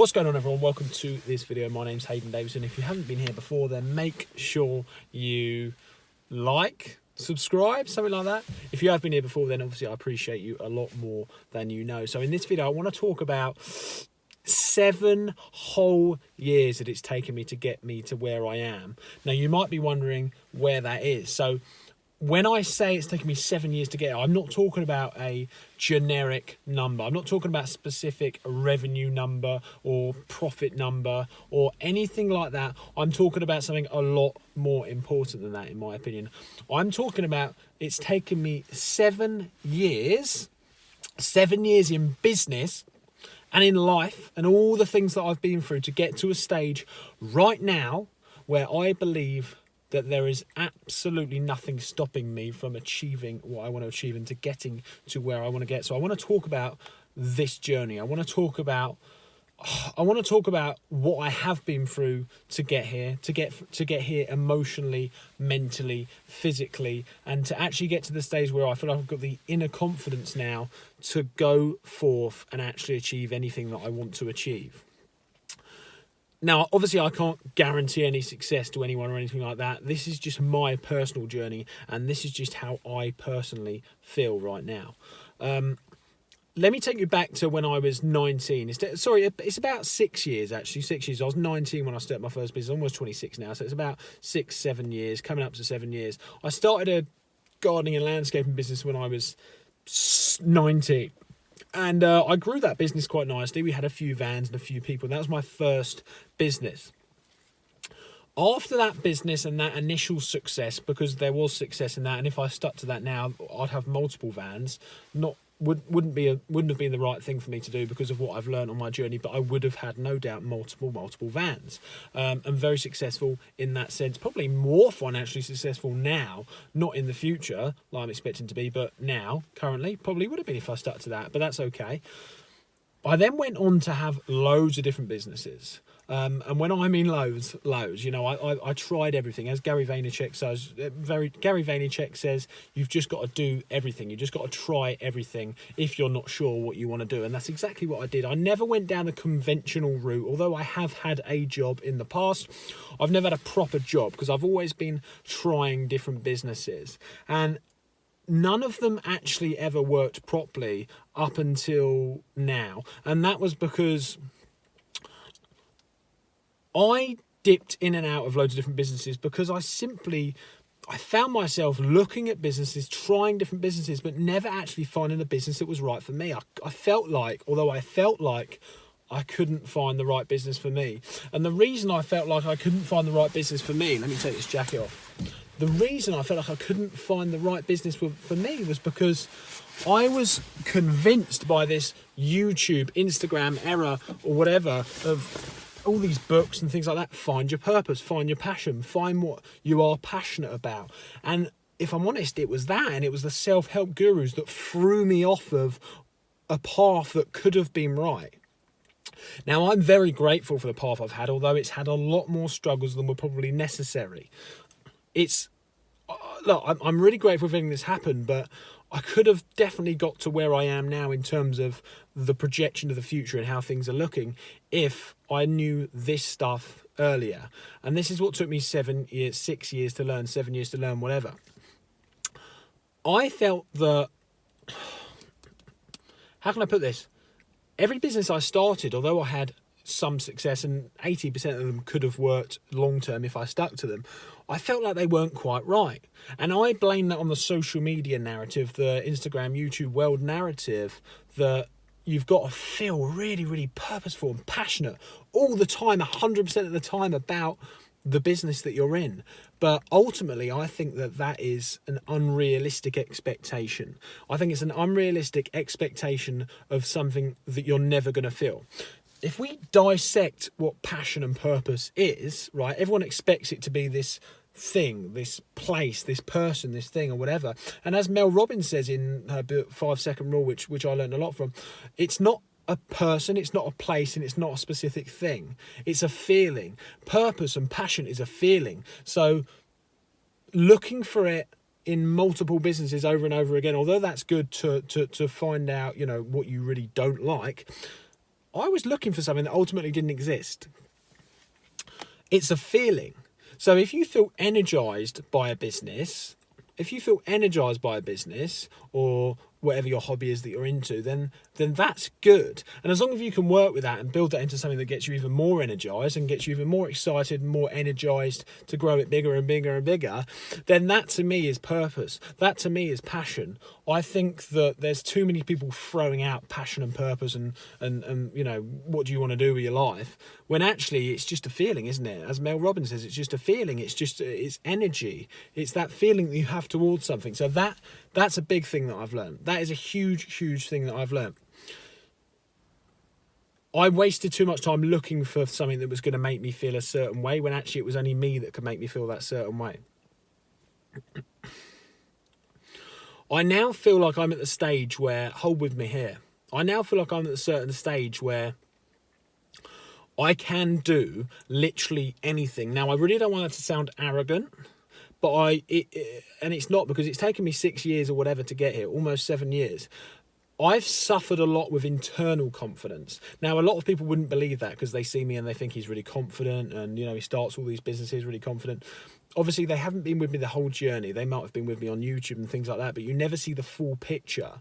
What's going on, everyone? Welcome to this video. My name's Hayden Davidson. If you haven't been here before, then make sure you like, subscribe, something like that. If you have been here before, then obviously I appreciate you a lot more than you know. So in this video, I want to talk about 7 whole years that it's taken me to get me to where I am. Now, you might be wondering where that is. So when I say it's taken me 7 years to get, I'm not talking about a generic number. I'm not talking about a specific revenue number or profit number or anything like that. I'm talking about something a lot more important than that, in my opinion. I'm talking about it's taken me 7 years, 7 years in business and in life and all the things that I've been through to get to a stage right now where I believe that there is absolutely nothing stopping me from achieving what I want to achieve and to getting to where I want to get. So I want to talk about this journey. I want to talk about what I have been through to get here, to get here emotionally, mentally, physically, and to actually get to the stage where I feel like I've got the inner confidence now to go forth and actually achieve anything that I want to achieve. Now, obviously, I can't guarantee any success to anyone or anything like that. This is just my personal journey, and this is just how I personally feel right now. Let me take you back to when I was 19. It's about 6 years, actually. 6 years. I was 19 when I started my first business. I'm almost 26 now, so it's about 6-7 years, coming up to 7 years. I started a gardening and landscaping business when I was 19. And I grew that business quite nicely. We had a few vans and a few people. That was my first business. After that business and that initial success, because there was success in that, and if I stuck to that now, I'd have multiple vans. Wouldn't have been the right thing for me to do because of what I've learned on my journey, but I would have had no doubt multiple vans. I'm very successful in that sense, probably more financially successful now, not in the future like I'm expecting to be, but now, currently, probably would have been if I stuck to that, but that's okay. I then went on to have loads of different businesses. And when I mean loads, you know, I tried everything. As Gary Vaynerchuk says, you've just got to do everything. You just got to try everything if you're not sure what you want to do. And that's exactly what I did. I never went down the conventional route, although I have had a job in the past. I've never had a proper job because I've always been trying different businesses. And none of them actually ever worked properly up until now. And that was because I dipped in and out of loads of different businesses because I found myself looking at businesses, trying different businesses, but never actually finding a business that was right for me. I felt like I couldn't find the right business for me. And the reason I felt like I couldn't find the right business for me, let me take this jacket off. The reason I felt like I couldn't find the right business for me was because I was convinced by this YouTube, Instagram era or whatever of all these books and things like that. Find your purpose, find your passion, find what you are passionate about. And if I'm honest, it was that, and it was the self-help gurus that threw me off of a path that could have been right. Now, I'm very grateful for the path I've had, although it's had a lot more struggles than were probably necessary. Look, I'm really grateful for everything that's happened, but I could have definitely got to where I am now in terms of the projection of the future and how things are looking if I knew this stuff earlier. And this is what took me 6 years to learn, 7 years to learn, whatever. I felt that, how can I put this? Every business I started, although I had some success and 80% of them could have worked long term if I stuck to them, I felt like they weren't quite right. And I blame that on the social media narrative, the Instagram, YouTube world narrative, that you've got to feel really, really purposeful and passionate all the time, 100% of the time about the business that you're in. But ultimately, I think that is an unrealistic expectation. I think it's an unrealistic expectation of something that you're never going to feel. If we dissect what passion and purpose is, right, everyone expects it to be this thing, this place, this person, this thing or whatever. And as Mel Robbins says in her book 5-Second Rule, which I learned a lot from, it's not a person, it's not a place, and it's not a specific thing. It's a feeling. Purpose and passion is a feeling. So looking for it in multiple businesses over and over again, although that's good to find out, you know, what you really don't like, I was looking for something that ultimately didn't exist. It's a feeling. So if you feel energized by a business, or whatever your hobby is that you're into, then that's good. And as long as you can work with that and build that into something that gets you even more energized and gets you even more excited and more energized to grow it bigger and bigger and bigger, then that to me is purpose. That to me is passion. I think that there's too many people throwing out passion and purpose and you know, what do you want to do with your life, when actually it's just a feeling, isn't it? As Mel Robbins says, it's just a feeling. It's energy. It's that feeling that you have towards something. So that's a big thing that I've learned. That is a huge thing that I've learned. I wasted too much time looking for something that was going to make me feel a certain way, when actually it was only me that could make me feel that certain way. I now feel like I'm at the stage where, hold with me here, I now feel like I'm at a certain stage where I can do literally anything. Now, I really don't want that to sound arrogant, but and it's not, because it's taken me 6 years or whatever to get here, almost 7 years. I've suffered a lot with internal confidence. Now, a lot of people wouldn't believe that because they see me and they think he's really confident and, you know, he starts all these businesses really confident. Obviously, they haven't been with me the whole journey. They might have been with me on YouTube and things like that, but you never see the full picture.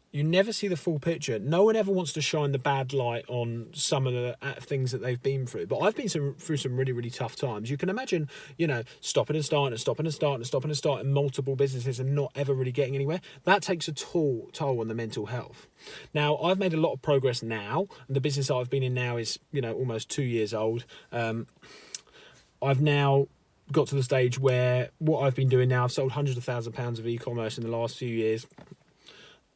You never see the full picture. No one ever wants to shine the bad light on some of the things that they've been through. But I've been through some really tough times. You can imagine, you know, stopping and starting multiple businesses and not ever really getting anywhere. That takes a toll on the mental health. Now, I've made a lot of progress now, and the business that I've been in now is, you know, almost 2 years old. I've now got to the stage where what I've been doing now, I've sold hundreds of thousands of pounds of e-commerce in the last few years.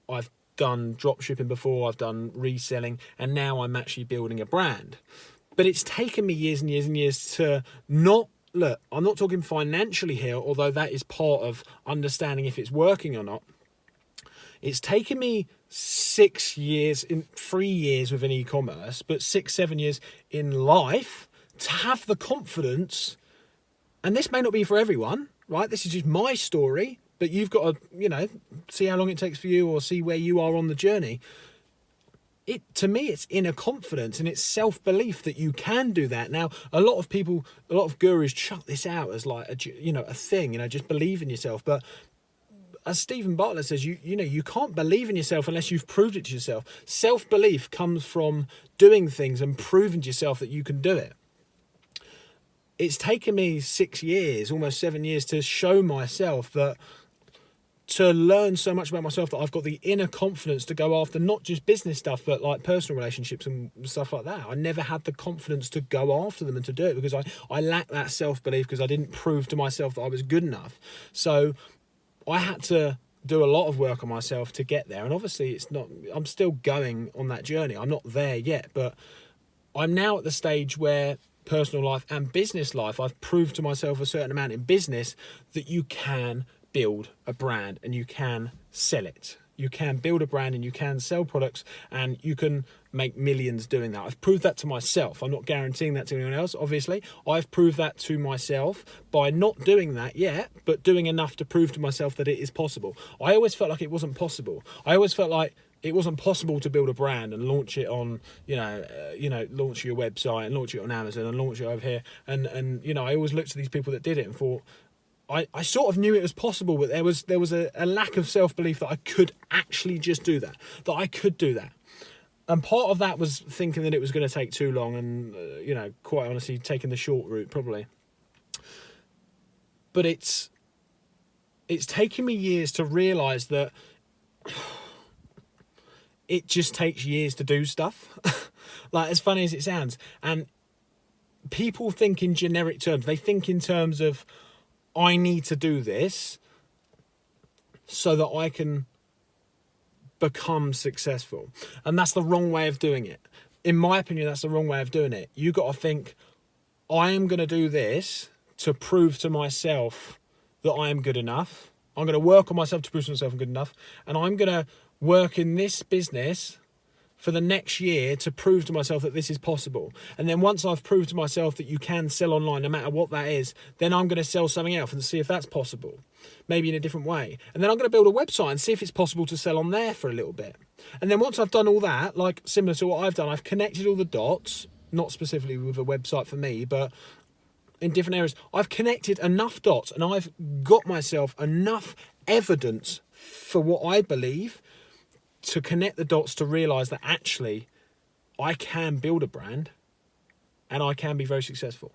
I've done drop shipping before, I've done reselling, and now I'm actually building a brand. But it's taken me years and years and years to not, look, I'm not talking financially here, although that is part of understanding if it's working or not. It's taken me 6 years, in 3 years within e-commerce, but 6-7 years in life to have the confidence, and this may not be for everyone, right? This is just my story, but you've got to, you know, see how long it takes for you or see where you are on the journey. To me, it's inner confidence and it's self-belief that you can do that. Now, a lot of gurus chuck this out as like, a thing, just believe in yourself. But as Stephen Bartlett says, you can't believe in yourself unless you've proved it to yourself. Self-belief comes from doing things and proving to yourself that you can do it. It's taken me 6 years, almost 7 years, to show myself that, to learn so much about myself, that I've got the inner confidence to go after not just business stuff, but like personal relationships and stuff like that. I never had the confidence to go after them and to do it because I lacked that self-belief, because I didn't prove to myself that I was good enough. So I had to do a lot of work on myself to get there. And obviously I'm still going on that journey. I'm not there yet, but I'm now at the stage where personal life and business life, I've proved to myself a certain amount in business that you can build a brand and you can sell it. You can build a brand and you can sell products and you can make millions doing that. I've proved that to myself. I'm not guaranteeing that to anyone else, obviously. I've proved that to myself by not doing that yet, but doing enough to prove to myself that it is possible. I always felt like it wasn't possible. I always felt like it wasn't possible to build a brand and launch it on, launch your website and launch it on Amazon and launch it over here. And I always looked at these people that did it and thought, I sort of knew it was possible, but there was a lack of self-belief that I could actually just do that I could do that. And part of that was thinking that it was going to take too long and, quite honestly, taking the short route probably. But it's taken me years to realise that it just takes years to do stuff. Like, as funny as it sounds. And people think in generic terms. They think in terms of, I need to do this so that I can become successful. And that's the wrong way of doing it. In my opinion, that's the wrong way of doing it. You got to think, I am going to do this to prove to myself that I am good enough. I'm going to work on myself to prove to myself I'm good enough. And I'm going to work in this business for the next year to prove to myself that this is possible. And then once I've proved to myself that you can sell online, no matter what that is, then I'm going to sell something else and see if that's possible, maybe in a different way. And then I'm going to build a website and see if it's possible to sell on there for a little bit. And then once I've done all that, like similar to what I've done, I've connected all the dots, not specifically with a website for me, but in different areas. I've connected enough dots and I've got myself enough evidence for what I believe to connect the dots to realise that actually I can build a brand and I can be very successful.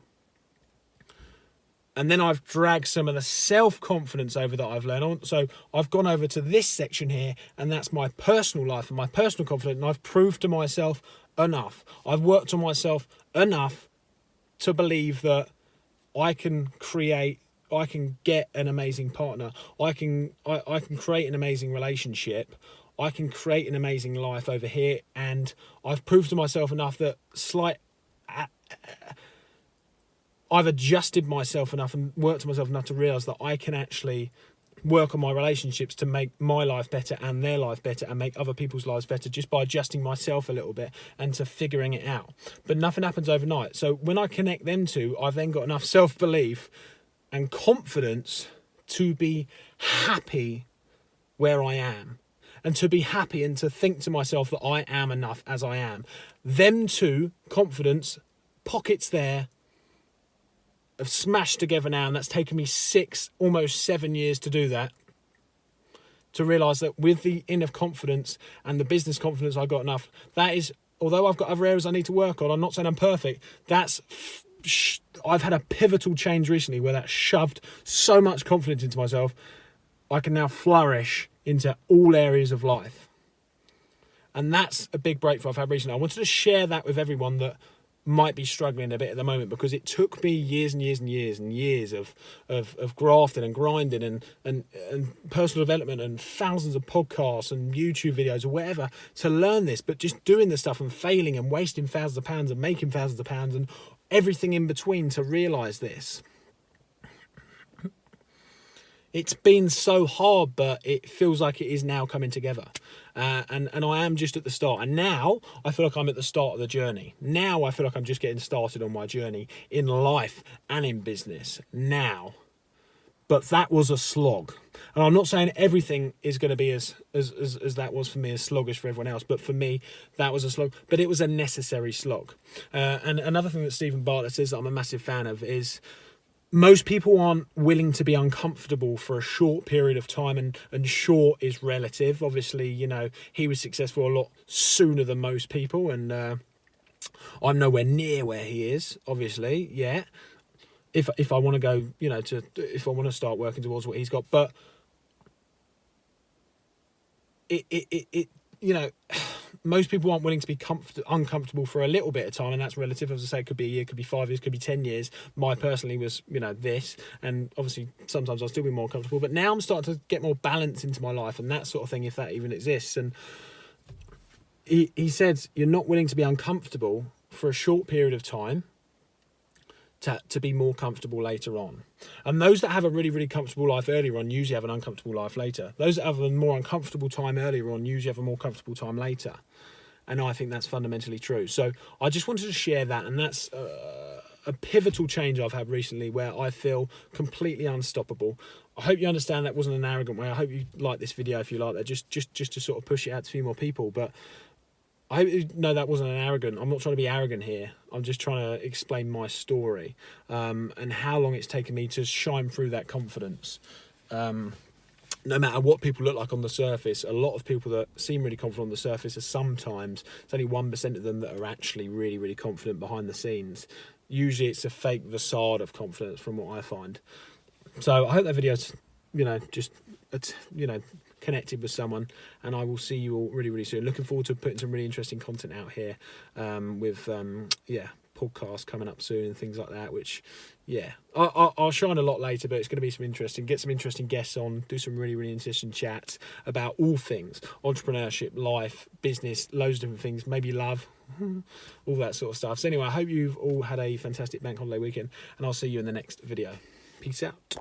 And then I've dragged some of the self-confidence over that I've learned. So I've gone over to this section here, and that's my personal life and my personal confidence. And I've proved to myself enough. I've worked on myself enough to believe that I can get an amazing partner. I can create an amazing relationship. I can create an amazing life over here. And I've proved to myself enough that I've adjusted myself enough and worked on myself enough to realise that I can actually work on my relationships to make my life better and their life better and make other people's lives better just by adjusting myself a little bit and to figuring it out. But nothing happens overnight. So when I connect them two, I've then got enough self-belief and confidence to be happy where I am and to be happy and to think to myself that I am enough as I am. Them two, confidence, pockets there, have smashed together now, and that's taken me 6, almost 7 years to do that, to realise that with the inner confidence and the business confidence I've got enough, that is, although I've got other areas I need to work on, I'm not saying I'm perfect, I've had a pivotal change recently where that shoved so much confidence into myself, I can now flourish into all areas of life. And that's a big breakthrough I've had recently. I wanted to share that with everyone that might be struggling a bit at the moment, because it took me years and years and years and years of grafting and grinding and personal development and thousands of podcasts and YouTube videos or whatever to learn this, but just doing the stuff and failing and wasting thousands of pounds and making thousands of pounds and everything in between to realise this. It's been so hard, but it feels like it is now coming together. And I am just at the start. And now I feel like I'm at the start of the journey. Now I feel like I'm just getting started on my journey in life and in business now. But that was a slog. And I'm not saying everything is going to be as that was for me, as sluggish for everyone else. But for me, that was a slog. But it was a necessary slog. And another thing that Stephen Bartlett says that I'm a massive fan of is, most people aren't willing to be uncomfortable for a short period of time, and short is relative. Obviously, you know, he was successful a lot sooner than most people, and I'm nowhere near where he is, obviously, yet. If I want to go, you know, if I want to start working towards what he's got, but it you know, most people aren't willing to be uncomfortable for a little bit of time, and that's relative. As I say, it could be a year, could be 5 years, could be 10 years. My personally was, you know, this, and obviously sometimes I'll still be more comfortable, but now I'm starting to get more balance into my life and that sort of thing, if that even exists. And he said, you're not willing to be uncomfortable for a short period of time to be more comfortable later on. And those that have a really, really comfortable life earlier on usually have an uncomfortable life later. Those that have a more uncomfortable time earlier on usually have a more comfortable time later. And I think that's fundamentally true. So I just wanted to share that, and that's a pivotal change I've had recently where I feel completely unstoppable. I hope you understand that wasn't an arrogant way. I hope you like this video if you like that, just to sort of push it out to a few more people. But I hope you know that wasn't an arrogant. I'm not trying to be arrogant here. I'm just trying to explain my story and how long it's taken me to shine through that confidence. No matter what people look like on the surface, a lot of people that seem really confident on the surface are sometimes, it's only 1% of them that are actually really, really confident behind the scenes. Usually it's a fake facade of confidence from what I find. So I hope that video's, you know, just, you know, connected with someone, and I will see you all really, really soon. Looking forward to putting some really interesting content out here with podcasts coming up soon and things like that, which I'll shine a lot later, but it's going to be get some interesting guests on, do some really, really interesting chats about all things entrepreneurship, life, business, loads of different things, maybe love, all that sort of stuff. So anyway, I hope you've all had a fantastic bank holiday weekend, and I'll see you in the next video. Peace out.